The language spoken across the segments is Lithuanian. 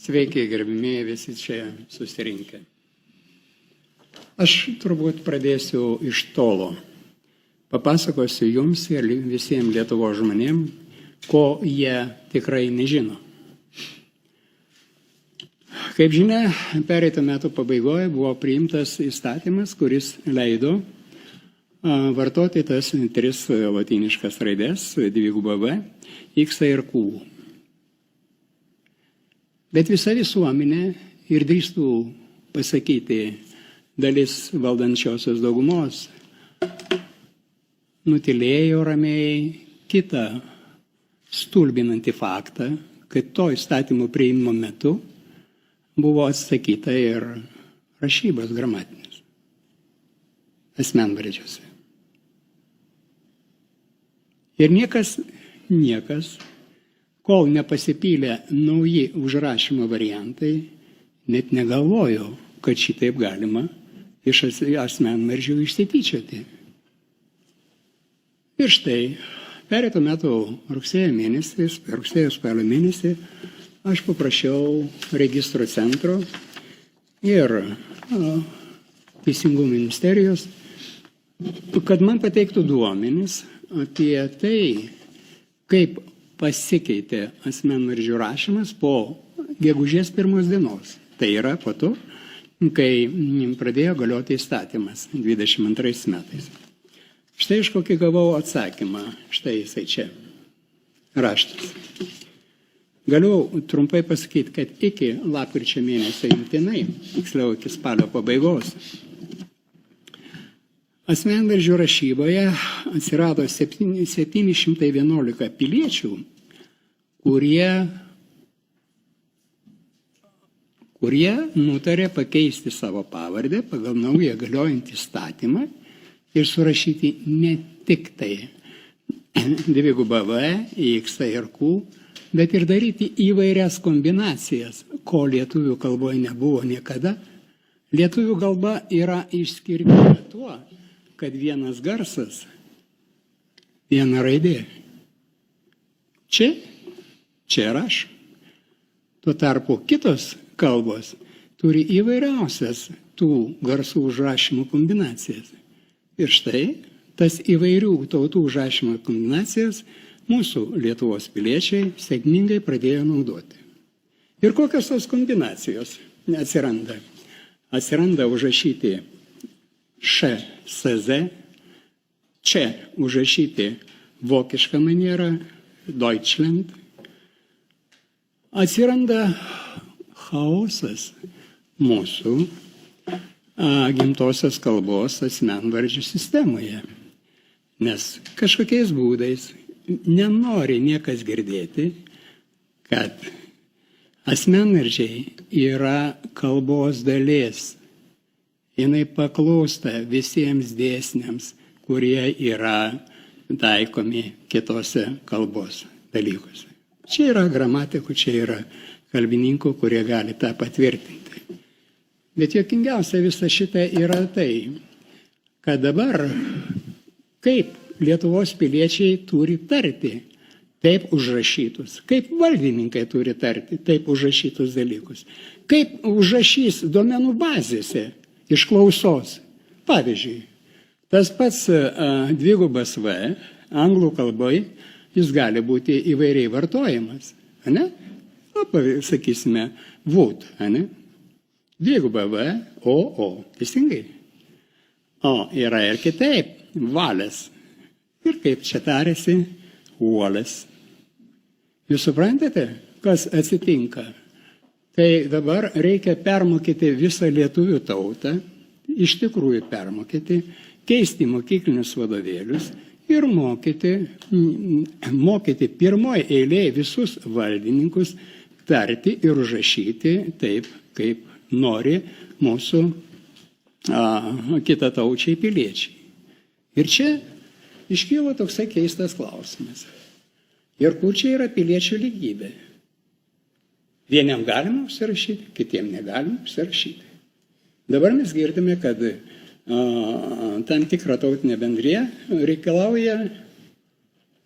Sveiki, gerbimieji visi čia susirinkę. Aš turbūt pradėsiu iš tolo. Papasakosiu jums ir visiems Lietuvos žmonėms, ko jie tikrai nežino. Kaip žinia, pereito metų pabaigoje buvo priimtas įstatymas, kuris leido vartoti tas tris lotyniškas raidės, dvigubą V, X ir Q. Bet visa visuomenė ir drįstų pasakyti dalis valdančiosios daugumos nutilėjo ramiai kitą stulbinantį faktą, kad to įstatymo priimimo metu buvo atsakyta ir rašybos gramatinis asmenvardžiuose. Ir niekas, kol nepasipylė nauji užrašymo variantai, net negalvojo, kad šitaip galima iš asmenvardžių išsityčioti. Ir štai, pereito metų rugsėjo spalio mėnesį, aš paprašiau registro centro ir Teisingumo ministerijos, kad man pateiktų duomenis apie tai, kaip pasikeitė asmenvardžių rašymas po gegužės 1 dienos. Tai yra po to, kai pradėjo galioti įstatymas 22 metais. Štai iš kokį gavau atsakymą, štai jisai čia, raštas. Galiu trumpai pasakyti, kad iki lapkričio mėnesio imtinai, tiksliau iki spalio pabaigos, asmenvardžių rašyboje atsirado 711 piliečių, kurie nutarė pakeisti savo pavardę pagal naują galiojantį įstatymą ir surašyti ne tik tai dvigubą V, X ir Q, bet ir daryti įvairias kombinacijas, ko lietuvių kalboje nebuvo niekada. Lietuvių kalba yra išskirtinė tuo, kad vienas garsas, viena raidė. Čia ir aš. Tuo tarpu kitos kalbos turi įvairiausias tų garsų užrašymų kombinacijas. Ir štai tas įvairių tautų užrašymo kombinacijas mūsų Lietuvos piliečiai sėkmingai pradėjo naudoti. Ir kokios tos kombinacijos atsiranda? Atsiranda užrašyti ŠSZ, čia užrašyti vokišką manierą, Deutschland. Atsiranda chaosas mūsų gimtosios kalbos asmenvardžių sistemoje. Nes kažkokiais būdais nenori niekas girdėti, kad asmenvardžiai yra kalbos dalis. Jinai paklūsta visiems dėsniams, kurie yra taikomi kitose kalbos dalykuose. Čia yra gramatikų, čia yra kalbininkų, kurie gali tą patvirtinti. Bet juokingiausia visa šita yra tai, kad dabar kaip Lietuvos piliečiai turi tarti taip užrašytus, kaip valdininkai turi tarti taip užrašytus dalykus, kaip užrašys duomenų bazėse iš klausos. Pavyzdžiui, tas pats dvigubas V anglų kalboje jis gali būti įvairiai vartojamas. Ne? Sakysime, would, ne? Dvigubą V, O. Teisingai? O yra ir kitaip, valas. Ir kaip čia tarėsi, uolas. Jūs suprantate, kas atsitinka? Tai dabar reikia permokyti visą lietuvių tautą, iš tikrųjų permokyti, keisti mokyklinius vadovėlius ir mokyti pirmoje eilėje visus valdininkus tarti ir užrašyti taip, kaip nori mūsų kitataučiai piliečiai. Ir čia iškyla toksai keistas klausimas. Ir kur čia yra piliečių lygybė? Vieniem galima užsirašyti, kitiem negalima užsirašyti. Dabar mes girdime, kad tam tikrą tautinę bendriją reikalauja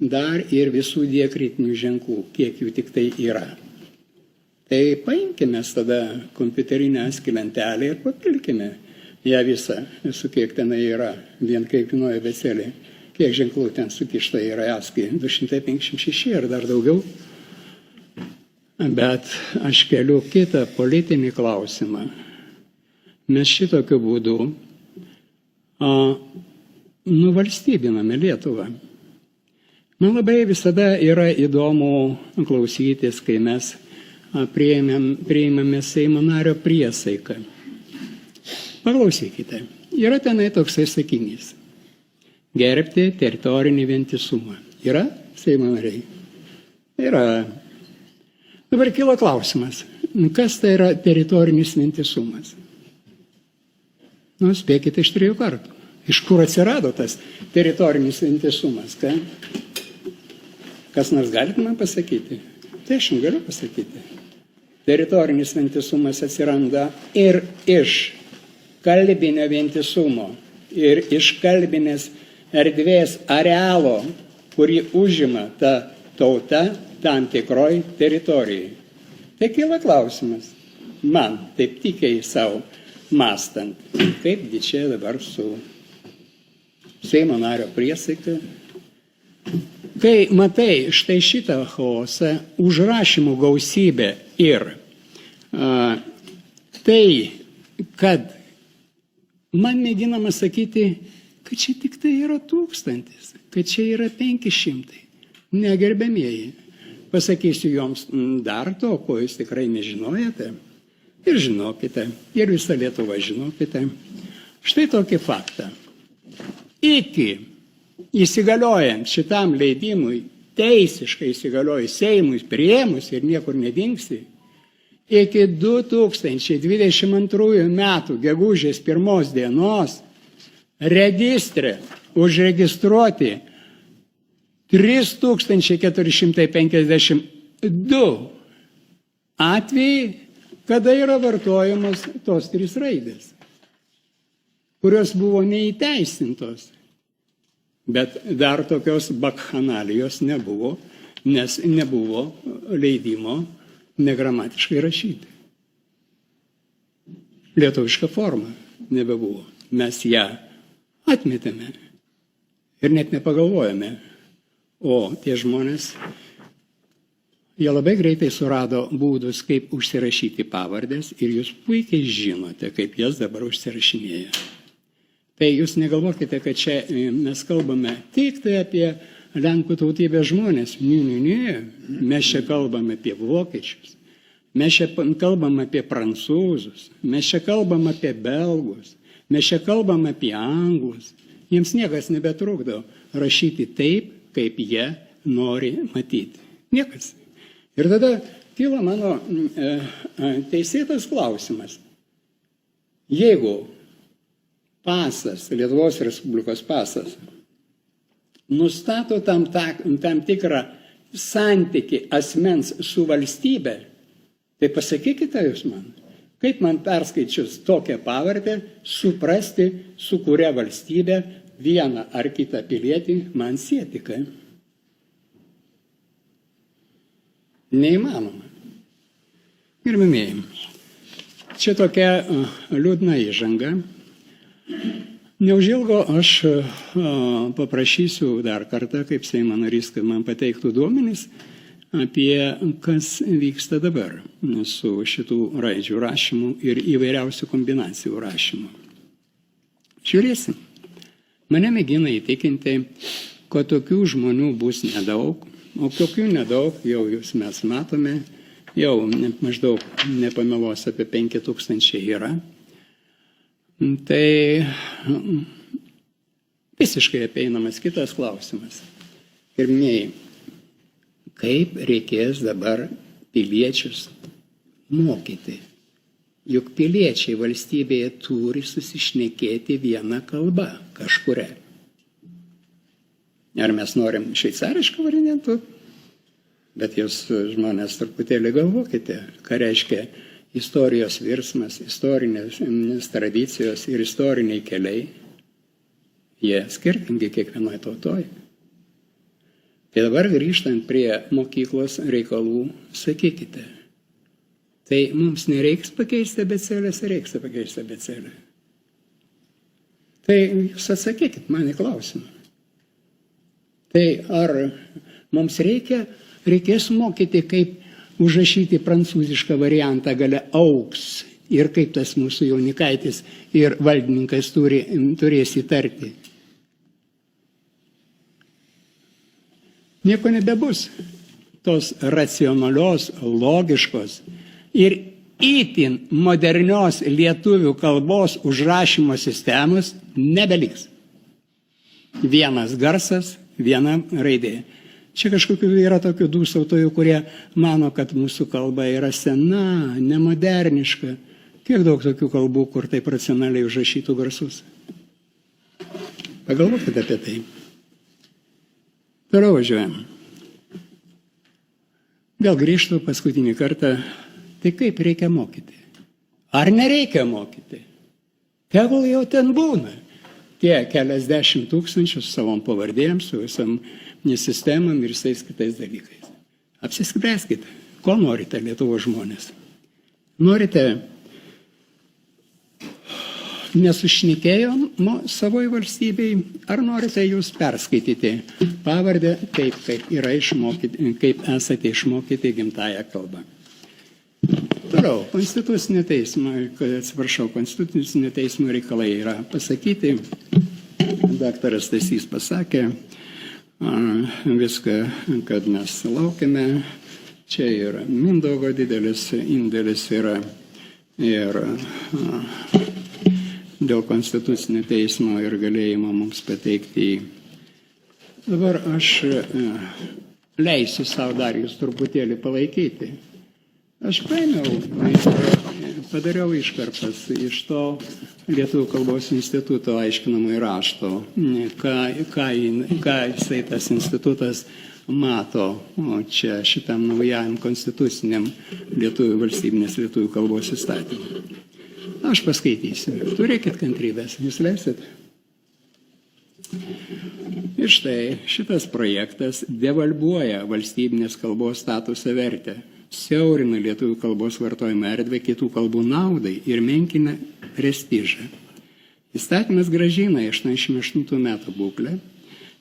dar ir visų diakritinių ženklų, kiek jų tik tai yra. Tai paimkime tada kompiuterinę lentelę ir papilkime ją visą, su kiek tenai yra, vien kiekvienoje abėcėlėje. Kiek ženklų ten sukišta yra ASCII, 256 ar dar daugiau. Bet aš keliu kitą politinį klausimą. Mes šitokiu būdu nuvalstybiname Lietuvą. Man labai visada yra įdomu klausytis, kai mes priimame Seimo nario priesaiką. Paklausykite, yra tenai toksai sakinys. Gerbti teritorinį vientisumą. Yra Seimo nariai? Yra. Dabar kilo klausimas, kas tai yra teritorinis vientisumas? Spėkite iš 3 kartų. Iš kur atsirado tas teritorinis vientisumas? Kas nors galite man pasakyti? Tai aš jums galiu pasakyti. Teritorinis vientisumas atsiranda ir iš kalbinio vientisumo, ir iš kalbinės erdvės arealo, kurį užima ta tauta tam tikroj teritorijai. Tai kyla klausimas, man taip tikiai savo mąstant, kaipgi čia dabar su Seimo nario priesaika. Kai matai štai šitą chaosą, užrašymų gausybę ir tai, kad man mėginama sakyti, kad čia tik tai yra 1000, kad čia yra 500. Negerbėmieji. Pasakysiu joms dar to, ko jūs tikrai nežinojate. Ir žinokite, ir visą Lietuvą žinokite. Štai tokį faktą. Iki įsigaliojant šitam leidimui, teisiškai įsigaliojus Seimui priėmus ir niekur nedingsi, iki 2022 metų gegužės 1 dienos registre užregistruoti 3452 atvejai, kada yra vartojamos tos 3 raidės, kurios buvo neįteisintos. Bet dar tokios bakchanalijos nebuvo, nes nebuvo leidimo negramatiškai rašyti. Lietuviška forma nebebuvo. Mes ją atmetėme ir net nepagalvojame. O tie žmonės, jie labai greitai surado būdus, kaip užsirašyti pavardės ir jūs puikiai žinote, kaip jas dabar užsirašinėja. Tai jūs negalvokite, kad čia mes kalbame tik tai apie Lenkų tautybės žmonės. Ne. Mes čia kalbame apie vokiečius, mes čia kalbame apie prancūzus, mes čia kalbame apie belgus, mes čia kalbame apie anglus. Jiems niekas nebetrukdo rašyti taip, kaip jie nori matyti. Niekas. Ir tada kyla mano teisėtas klausimas. Jeigu pasas, Lietuvos Respublikos pasas, nustato tam tikrą santykį asmens su valstybe, tai pasakykite jūs man, kaip man perskaičius tokią pavardę suprasti, su kuria valstybė vieną ar kitą pilietį man sietika. Neįmanoma. Gerbiamieji, čia tokia liūdna įžanga. Neužilgo aš paprašysiu dar kartą, kaip Seimo narys, kad man pateiktų duomenys apie kas vyksta dabar su šitų raidžių rašymu ir įvairiausių kombinacijų rašymu. Žiūrėsim. Mane mėgina įtikinti, kad tokių žmonių bus nedaug, o tokių nedaug jau jūs mes matome, jau maždaug nepamelos apie 5000 yra. Tai visiškai apeinamas kitas klausimas. Pirmieji, kaip reikės dabar piliečius mokyti? Juk piliečiai valstybėje turi susišnekėti vieną kalbą kažkuria. Ar mes norim šveicarišką variantą? Bet jūs žmonės truputėlį galvokite, ką reiškia istorijos virsmas, istorinės tradicijos ir istoriniai keliai. Jie skirtingi kiekvienoje tautoje. Tai dabar grįžtant prie mokyklos reikalų, sakykite, Tai mums nereiks pakeisti abėcėlės, reiks pakeisti abėcėlę. Tai jūs atsakykit man į klausimą. Tai ar mums reikės mokyti, kaip užrašyti prancūzišką variantą gale auks ir kaip tas mūsų jaunikaitis ir valdininkas turės įtarti. Nieko nebebus. Tos racionalios, logiškos ir itin modernios lietuvių kalbos užrašymo sistemos nebeliks. Vienas garsas, viena raidė. Čia kažkokių yra tokių dūsautojų, kurie mano, kad mūsų kalba yra sena, nemoderniška. Kiek daug tokių kalbų, kur taip racionaliai užrašytų garsus. Pagalvokite apie tai. Toliau važiuojam. Gal grįžtų paskutinį kartą. Tai kaip reikia mokyti? Ar nereikia mokyti? Tegul jau ten būna. Tie keliasdešimt tūkstančių su savom pavardėm, su visam sistemam ir visais kitais dalykais. Apsispręskite, ko norite, Lietuvos žmonės. Norite nesušnekėjimo savoj valstybei, ar norite jūs perskaityti pavardę taip, kaip esate išmokyti gimtąją kalbą. Toliau, konstitucinio teismo reikalai yra pasakyti. Daktaras Stasys pasakė viską, kad mes laukiame. Čia yra Mindaugo didelis indėlis yra ir dėl konstitucinio teismo ir galėjimo mums pateikti. Dabar aš leisiu savo dar jūs truputėlį palaikyti. Aš paėmiau, padariau iškarpas iš to Lietuvių kalbos instituto aiškinamai rašto, ką jisai tas institutas mato čia šitam naujajam konstituciniam valstybinės lietuvių kalbos įstatymui. Aš paskaitysiu. Turėkit kantrybės. Jūs leisit? Ir štai šitas projektas devalvuoja valstybinės kalbos statusą vertę, siaurina lietuvių kalbos vartojimo erdvę kitų kalbų naudai ir menkina prestižą. Įstatymas grąžina 88 metų būklę,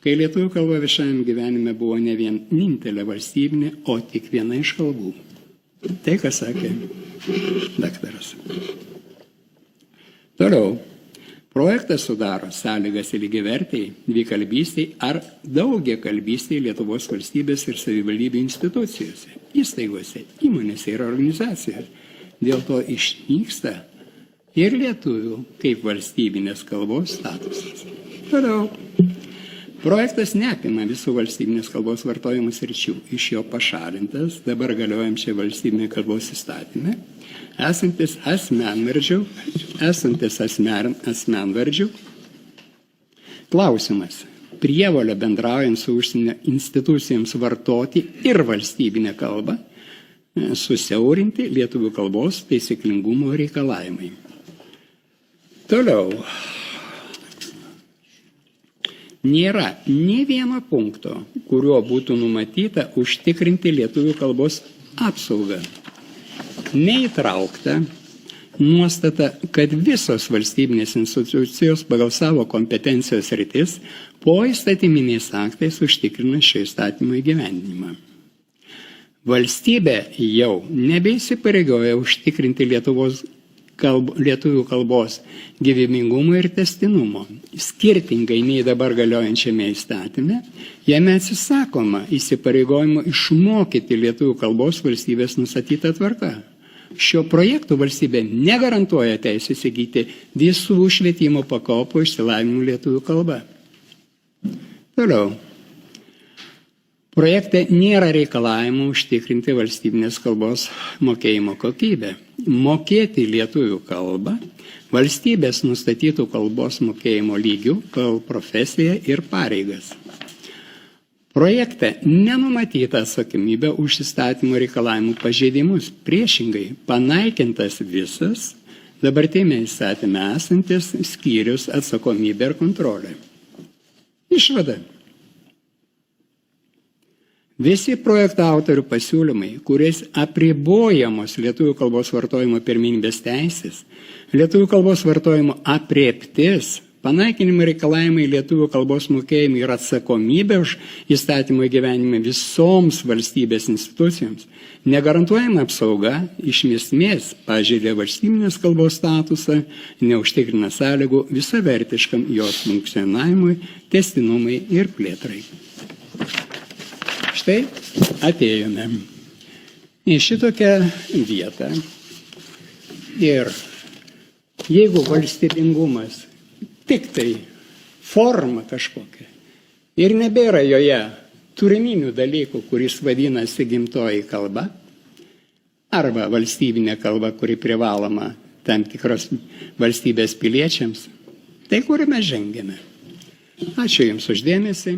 kai lietuvių kalba viešajame gyvenime buvo ne vienintelė valstybinė, o tik viena iš kalbų. Tai, ką sakė daktaras. Toliau, projektas sudaro sąlygas lygiavertei, dvikalbystei ar daugiakalbystei Lietuvos valstybės ir savivaldybių institucijose, įstaigose, įmonėse ir organizacijose. Dėl to išnyksta ir lietuvių kaip valstybinės kalbos statusas. Toliau, projektas neapima visų valstybinės kalbos vartojimų sričių. Iš jo pašalintas dabar galiojančia valstybinė kalbos įstatyme esantis asmenvardžių. Klausimas. Prievolė bendraujant su užsienio institucijoms vartoti ir valstybinę kalbą, susiaurinti lietuvių kalbos taisyklingumo reikalavimai. Toliau. Nėra nė vieno punkto, kuriuo būtų numatyta užtikrinti lietuvių kalbos apsaugą. Neįtraukta nuostata, kad visos valstybinės institucijos pagal savo kompetencijos sritis po įstatyminiais aktais užtikrina šio įstatymo įgyvendinimą. Valstybė jau nebeįsipareigoja užtikrinti lietuvių kalbos gyvybingumo ir tęstinumo. Skirtingai nei dabar galiojančiame įstatyme, jame atsisakoma įsipareigojimo išmokyti lietuvių kalbos valstybės nustatytą tvarką. Šio projekto valstybė negarantuoja teisės įgyti visų švietimo pakopų išsilavinimų lietuvių kalba. Toliau. Projekte nėra reikalavimų užtikrinti valstybinės kalbos mokėjimo kokybę. Mokėti lietuvių kalbą valstybės nustatytų kalbos mokėjimo lygių pagal profesiją ir pareigas. Projekte nenumatyta atsakomybė už įstatymo reikalavimų pažeidimus. Priešingai, panaikintas visas dabartime įstatyme esantis skyrius atsakomybė ir kontrolė. Išvada. Visi projekto autorių pasiūlymai, kuriais apribojamos lietuvių kalbos vartojimo pirmenybės teisės, lietuvių kalbos vartojimo aprėptis, panaikinimo reikalavimai lietuvių kalbos mokėjimai ir atsakomybė už įstatymo įgyvenimą visoms valstybės institucijoms, negarantuojama apsauga iš esmės pažeidė valstybinės kalbos statusą, neužtikrina sąlygų visavertiškam jos funkcionavimui, tęstinumui ir plėtrai. Štai atėjome į šitokią vietą ir jeigu valstybingumas tik tai forma kažkokia ir nebėra joje turiminių dalykų, kuris vadinasi gimtoji kalba, arba valstybinė kalba, kuri privaloma tam tikros valstybės piliečiams, tai kur mes žengiame. Ačiū Jums už dėmesį.